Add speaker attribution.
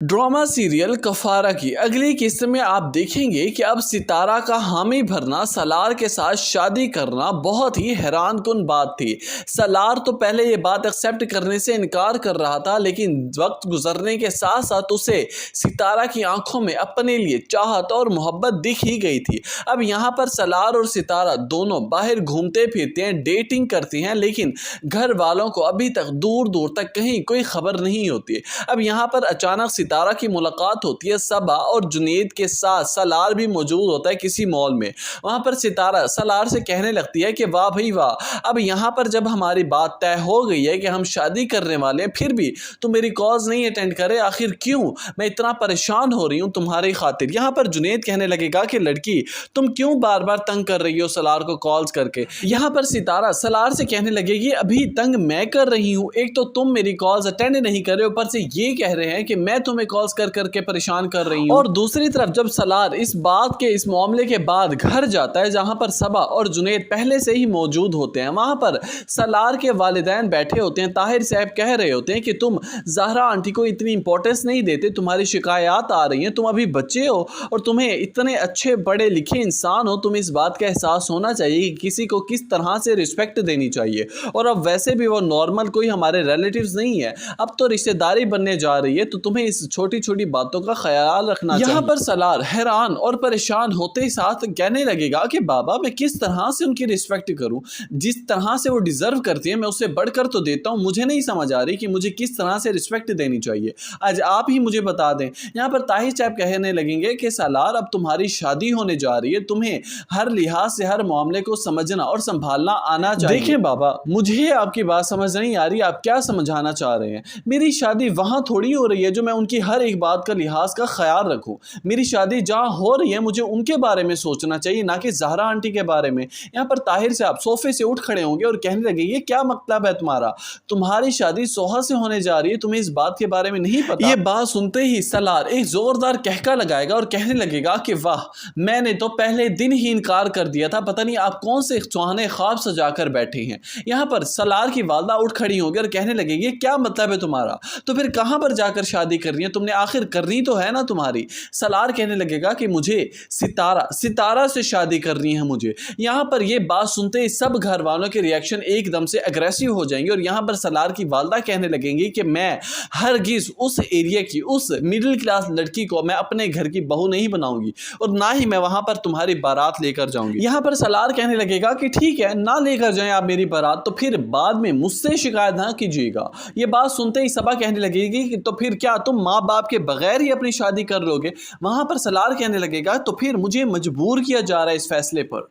Speaker 1: Drama serial कफारा की अगली किस्त में आप देखेंगे कि अब सितारा का हामी भरना सलार के साथ शादी करना बहुत ही हैरान कुन बात थी। सलार तो पहले ये बात एक्सेप्ट करने से इनकार कर रहा था, लेकिन वक्त गुजरने के साथ साथ उसे सितारा की आंखों में अपने लिए चाहत और मोहब्बत दिख ही गई थी। अब यहाँ पर सलार और सितारा दोनों बाहर घूमते फिरते हैं, डेटिंग करती हैं, लेकिन घर वालों को अभी तक दूर दूर तक कहीं कोई खबर नहीं होती। अब यहाँ पर अचानक सितारा की मुलाकात होती है सबा और जुनैद के साथ। सलार भी मौजूद होता है किसी मॉल में। वहां पर सितारा सलार से कहने लगती है कि वाह भाई वाह, अब यहाँ पर जब हमारी बात तय हो गई है कि हम शादी करने वाले हैं, फिर भी तुम मेरी कॉल्स नहीं अटेंड करे, आखिर क्यों? मैं इतना परेशान हो रही हूँ तुम्हारी खातिर। यहाँ पर जुनैद कहने लगेगा कि लड़की तुम क्यों बार बार तंग कर रही हो सलार को कॉल्स करके। यहाँ पर सितारा सलार से कहने लगेगी अभी तंग मैं कर रही हूँ, एक तो तुम मेरी कॉल्स अटेंड नहीं कर रहे हो, ऊपर से ये कह रहे हैं कि मैं तुम्हें कॉल्स कर करके परेशान कर रही हूँ। और दूसरी तरफ जब सलार इस मामले के बाद घर जाता है जहां पर सबा और जुनैद पहले से ही मौजूद होते हैं, वहां पर सलार के वालिदैन बैठे होते हैं। ताहिर साहब कह रहे होते हैं कि तुम ज़हरा आंटी को इतनी इंपॉर्टेंस नहीं देते, तुम्हारी शिकायत आ रही हैं, तुम अभी बच्चे हो और तुम्हें इतने अच्छे पढ़े लिखे इंसान हो, तुम्हें इस बात का एहसास होना चाहिए कि किसी को किस तरह से रिस्पेक्ट देनी चाहिए। और अब वैसे भी वो नॉर्मल कोई हमारे रिलेटिव्स नहीं है, अब तो रिश्तेदारी बनने जा रही है, तो तुम्हें इस छोटी छोटी बातों का ख्याल रखना चाहिए। यहाँ पर सलार हैरान और परेशान होते ही साथ कहने लगेगा कि बाबा मैं किस तरह से उनकी रिस्पेक्ट करूं, जिस तरह से वो डिजर्व करती है मैं उससे बढ़कर तो देता हूं, मुझे नहीं समझ आ रही कि मुझे किस तरह से रिस्पेक्ट देनी चाहिए, आज आप ही मुझे बता दें। यहाँ पर ताहिर साहब कहने लगेंगे कि सलार अब तुम्हारी शादी होने जा रही है, तुम्हें हर लिहाज से हर मामले को समझना और संभालना आना चाहिए। देखें बाबा, मुझे आपकी बात समझ नहीं आ रही, आप क्या समझाना चाह रहे हैं? मेरी शादी वहां थोड़ी हो रही है जो मैं उनकी हर एक बात का लिहाज का ख्याल रखूं। मेरी शादी जहां हो रही है मुझे उनके बारे में सोचना चाहिए, ना कि ज़हरा आंटी के बारे में। यहाँ पर ताहिर साहब सोफे से उठ खड़े होंगे और कहने लगे ये क्या मतलब है तुम्हारा? तुम्हारी शादी सोहा से होने जा रही है, तुम्हें इस बात के बारे में नहीं पता? ये बात सुनते ही सलार एक जोरदार कहका लगाएगा और कहने लगेगा कि वाह, मैंने तो पहले दिन ही इनकार कर दिया था, पता नहीं आप कौन से सुहाने ख्वाब सजा कर बैठे हैं। यहाँ पर सलार की वालदा उठ खड़ी होगी और कहने लगेगी क्या मतलब है तुम्हारा? तो फिर कहां पर जाकर शादी कर रही है तुमने? आखिर करनी तो है ना तुम्हारी। सलार कहने लगेगा कि मुझे सितारा से शादी करनी है मुझे। यहाँ पर ये बात सुनते ही सब घर वालों के रिएक्शन एकदम से अग्रेसिव हो जाएंगे और यहाँ पर सलार की वालदा कहने लगेंगी कि मैं हरगिज उस एरिया की उस मिडिल क्लास लड़की को मैं अपने घर की बहू नहीं बनाऊंगी और ना ही मैं वहां पर तुम्हारी बारात लेकर जाऊंगी। यहाँ पर सलार कहने लगेगा कि ठीक है, ना लेकर जाएं आप मेरी बारात, तो फिर बाद में मुझसे शिकायत ना कीजिएगा। ये बात सुनते ही सबा कहने लगेगी कि तो फिर क्या तुम माँ बाप के बगैर ही अपनी शादी कर लोगे? वहां पर सलार कहने लगेगा तो फिर मुझे मजबूर किया जा रहा है इस फैसले पर।